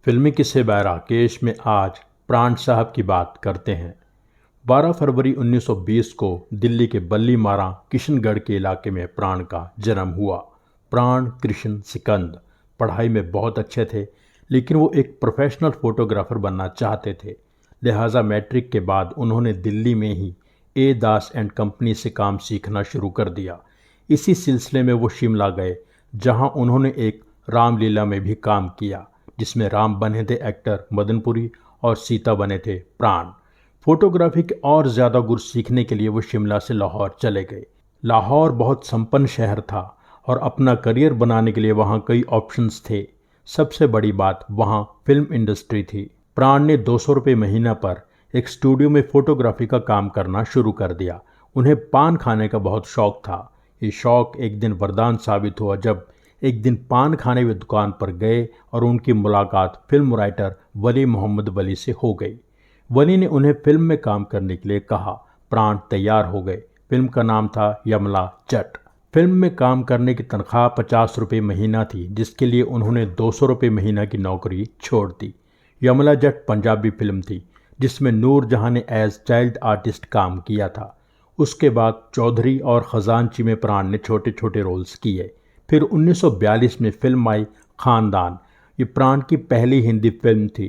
फिल्मी किस्से बाय राकेश में आज प्राण साहब की बात करते हैं। 12 फरवरी 1920 को दिल्ली के बल्ली मारा किशनगढ़ के इलाके में प्राण का जन्म हुआ। प्राण कृष्ण सिकंद पढ़ाई में बहुत अच्छे थे, लेकिन वो एक प्रोफेशनल फोटोग्राफर बनना चाहते थे। लिहाजा मैट्रिक के बाद उन्होंने दिल्ली में ही ए दास एंड कंपनी से काम सीखना शुरू कर दिया। इसी सिलसिले में वो शिमला गए, जहां उन्होंने एक रामलीला में भी काम किया, जिसमें राम बने थे एक्टर मदनपुरी और सीता बने थे प्राण। फोटोग्राफी के और ज़्यादा गुर सीखने के लिए वो शिमला से लाहौर चले गए। लाहौर बहुत संपन्न शहर था और अपना करियर बनाने के लिए वहाँ कई ऑप्शंस थे। सबसे बड़ी बात वहाँ फिल्म इंडस्ट्री थी। प्राण ने 200 रुपये महीना पर एक स्टूडियो में फोटोग्राफी का काम करना शुरू कर दिया। उन्हें पान खाने का बहुत शौक था। ये शौक एक दिन वरदान साबित हुआ जब एक दिन पान खाने वे दुकान पर गए और उनकी मुलाकात फिल्म राइटर वली मोहम्मद वली से हो गई। वली ने उन्हें फिल्म में काम करने के लिए कहा। प्राण तैयार हो गए। फिल्म का नाम था यमला जट। फिल्म में काम करने की तनख्वाह 50 रुपये महीना थी, जिसके लिए उन्होंने 200 रुपये महीना की नौकरी छोड़ दी। यमला जट पंजाबी फिल्म थी, जिसमें नूर जहां ने एज चाइल्ड आर्टिस्ट काम किया था। उसके बाद चौधरी और खजानची में प्राण ने छोटे छोटे रोल्स किए। फिर 1942 में फिल्म आई खानदान। ये प्राण की पहली हिंदी फिल्म थी।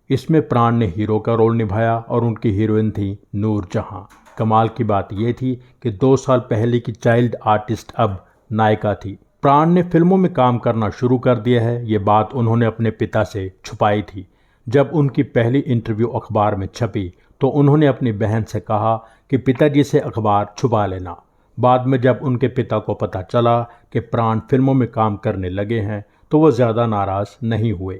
इसमें प्राण ने हीरो का रोल निभाया और उनकी हीरोइन थी नूर जहां। कमाल की बात यह थी कि 2 साल पहले की चाइल्ड आर्टिस्ट अब नायिका थी। प्राण ने फिल्मों में काम करना शुरू कर दिया है, ये बात उन्होंने अपने पिता से छुपाई थी। जब उनकी पहली इंटरव्यू अखबार में छपी तो उन्होंने अपनी बहन से कहा कि पिताजी से अखबार छुपा लेना। बाद में जब उनके पिता को पता चला कि प्राण फिल्मों में काम करने लगे हैं तो वो ज़्यादा नाराज़ नहीं हुए।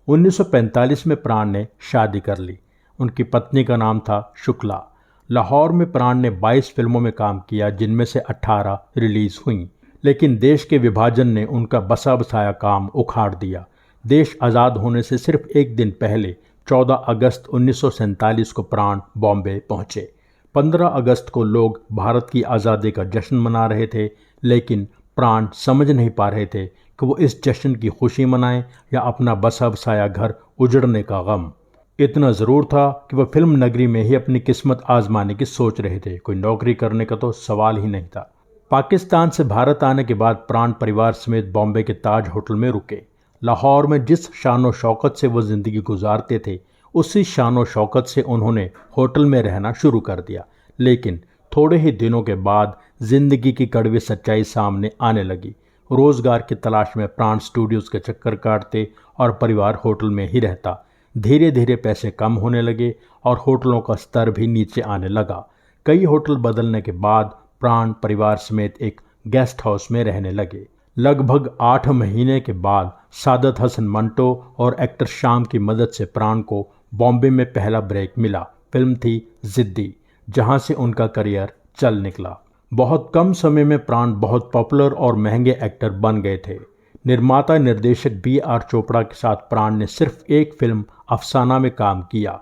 1945 में प्राण ने शादी कर ली। उनकी पत्नी का नाम था शुक्ला। लाहौर में प्राण ने 22 फिल्मों में काम किया, जिनमें से 18 रिलीज़ हुईं। लेकिन देश के विभाजन ने उनका बसा बसाया काम उखाड़ दिया। देश आज़ाद होने से सिर्फ एक दिन पहले 14 अगस्त 1947 को प्राण बॉम्बे पहुँचे। 15 अगस्त को लोग भारत की आज़ादी का जश्न मना रहे थे, लेकिन प्राण समझ नहीं पा रहे थे कि वो इस जश्न की खुशी मनाएं या अपना बसा बसाया घर उजड़ने का गम। इतना ज़रूर था कि वह फिल्म नगरी में ही अपनी किस्मत आजमाने की सोच रहे थे। कोई नौकरी करने का तो सवाल ही नहीं था। पाकिस्तान से भारत आने के बाद प्राण परिवार समेत बॉम्बे के ताज होटल में रुके। लाहौर में जिस शान व शौकत से वो ज़िंदगी गुजारते थे, उसी शान व शौकत से उन्होंने होटल में रहना शुरू कर दिया। लेकिन थोड़े ही दिनों के बाद जिंदगी की कड़वी सच्चाई सामने आने लगी। रोजगार की तलाश में प्राण स्टूडियोज के चक्कर काटते और परिवार होटल में ही रहता। धीरे धीरे पैसे कम होने लगे और होटलों का स्तर भी नीचे आने लगा। कई होटल बदलने के बाद प्राण परिवार समेत एक गेस्ट हाउस में रहने लगे। लगभग 8 महीने के बाद सादत हसन मंटो और एक्टर शाम की मदद से प्राण को बॉम्बे में पहला ब्रेक मिला। फिल्म थी जिद्दी, जहां से उनका करियर चल निकला। बहुत कम समय में प्राण बहुत पॉपुलर और महंगे एक्टर बन गए थे। निर्माता निर्देशक B.R. चोपड़ा के साथ प्राण ने सिर्फ एक फिल्म अफसाना में काम किया,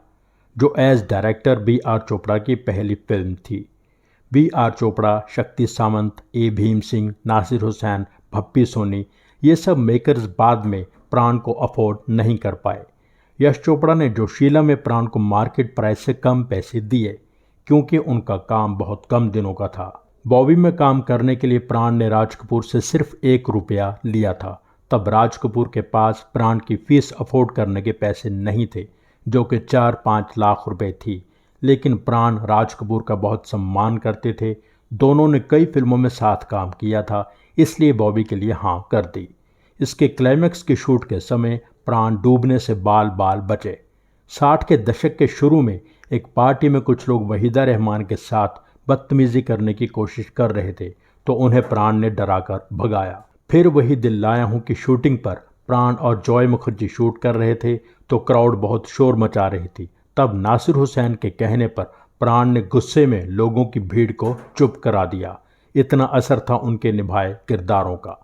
जो एज डायरेक्टर B.R. चोपड़ा की पहली फिल्म थी। B.R. चोपड़ा, शक्ति सामंत, ए भीम सिंह, नासिर हुसैन, भप्पी सोनी, ये सब मेकर्स बाद में प्राण को अफोर्ड नहीं कर पाए। यश चोपड़ा ने जोशीला में प्राण को मार्केट प्राइस से कम पैसे दिए, क्योंकि उनका काम बहुत कम दिनों का था। बॉबी में काम करने के लिए प्राण ने राज कपूर से सिर्फ 1 रुपया लिया था। तब राज कपूर के पास प्राण की फीस अफोर्ड करने के पैसे नहीं थे, जो कि 4-5 लाख रुपए थी। लेकिन प्राण राज कपूर का बहुत सम्मान करते थे। दोनों ने कई फिल्मों में साथ काम किया था, इसलिए बॉबी के लिए हाँ कर दी। इसके क्लाइमैक्स के शूट के समय प्राण डूबने से बाल बाल बचे। 60 के दशक के शुरू में एक पार्टी में कुछ लोग वहीदा रहमान के साथ बदतमीजी करने की कोशिश कर रहे थे, तो उन्हें प्राण ने डराकर भगाया। फिर वही दिल लाया हूँ की शूटिंग पर प्राण और जॉय मुखर्जी शूट कर रहे थे, तो क्राउड बहुत शोर मचा रही थी। तब नासिर हुसैन के कहने पर प्राण ने गुस्से में लोगों की भीड़ को चुप करा दिया। इतना असर था उनके निभाए किरदारों का।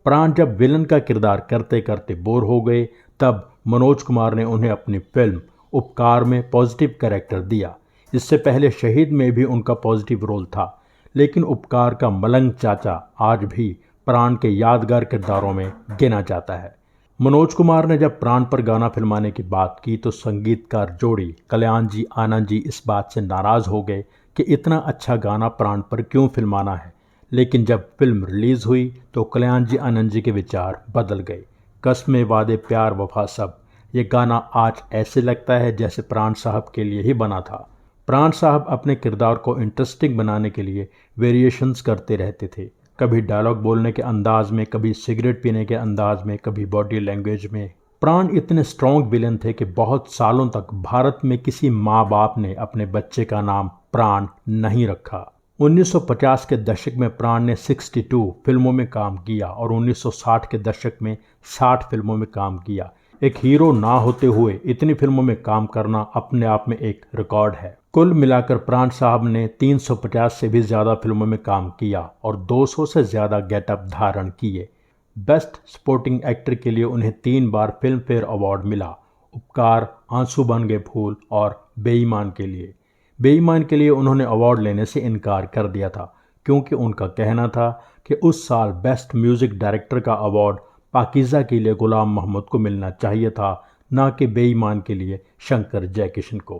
प्राण जब विलन का किरदार करते करते बोर हो गए, तब मनोज कुमार ने उन्हें अपनी फिल्म उपकार में पॉजिटिव कैरेक्टर दिया। इससे पहले शहीद में भी उनका पॉजिटिव रोल था, लेकिन उपकार का मलंग चाचा आज भी प्राण के यादगार किरदारों में गिना जाता है। मनोज कुमार ने जब प्राण पर गाना फिल्माने की बात की तो संगीतकार जोड़ी कल्याण जी आनंद जी इस बात से नाराज हो गए कि इतना अच्छा गाना प्राण पर क्यों फिल्माना है। लेकिन जब फिल्म रिलीज हुई तो कल्याण जी आनंद जी के विचार बदल गए। कस्में वादे प्यार वफा सब, ये गाना आज ऐसे लगता है जैसे प्राण साहब के लिए ही बना था। प्राण साहब अपने किरदार को इंटरेस्टिंग बनाने के लिए वेरिएशंस करते रहते थे, कभी डायलॉग बोलने के अंदाज में, कभी सिगरेट पीने के अंदाज में, कभी बॉडी लैंग्वेज में। प्राण इतने स्ट्रॉन्ग विलन थे कि बहुत सालों तक भारत में किसी माँ बाप ने अपने बच्चे का नाम प्राण नहीं रखा। 1950 के दशक में प्राण ने 62 फिल्मों में काम किया और 1960 के दशक में 60 फिल्मों में काम किया। एक हीरो ना होते हुए इतनी फिल्मों में काम करना अपने आप में एक रिकॉर्ड है। कुल मिलाकर प्राण साहब ने 350 से भी ज़्यादा फिल्मों में काम किया और 200 से ज़्यादा गेटअप धारण किए। बेस्ट सपोर्टिंग एक्टर के लिए उन्हें 3 बार फिल्म फेयर अवार्ड मिला, उपकार, आंसू बन गए फूल और बेईमान के लिए। बेईमान के लिए उन्होंने अवार्ड लेने से इनकार कर दिया था क्योंकि उनका कहना था कि उस साल बेस्ट म्यूज़िक डायरेक्टर का अवार्ड पाकीज़ा के लिए गुलाम मोहम्मद को मिलना चाहिए था, ना कि बेईमान के लिए शंकर जयकिशन को।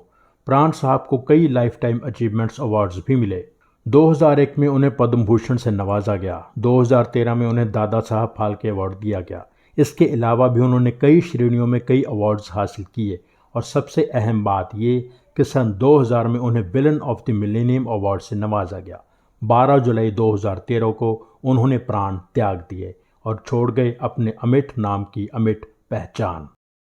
प्राण साहब को कई लाइफ टाइम अचीवमेंट्स अवार्ड्स भी मिले। 2001 में उन्हें पद्म भूषण से नवाजा गया। 2013 में उन्हें दादा साहब फाल्के अवार्ड दिया गया। इसके अलावा भी उन्होंने कई श्रेणियों में कई अवार्ड्स हासिल किए और सबसे अहम बात ये कि सन 2000 में उन्हें villain of the millennium award से नवाजा गया। 12 जुलाई 2013 को उन्होंने प्राण त्याग दिए और छोड़ गए अपने अमिट नाम की अमिट पहचान।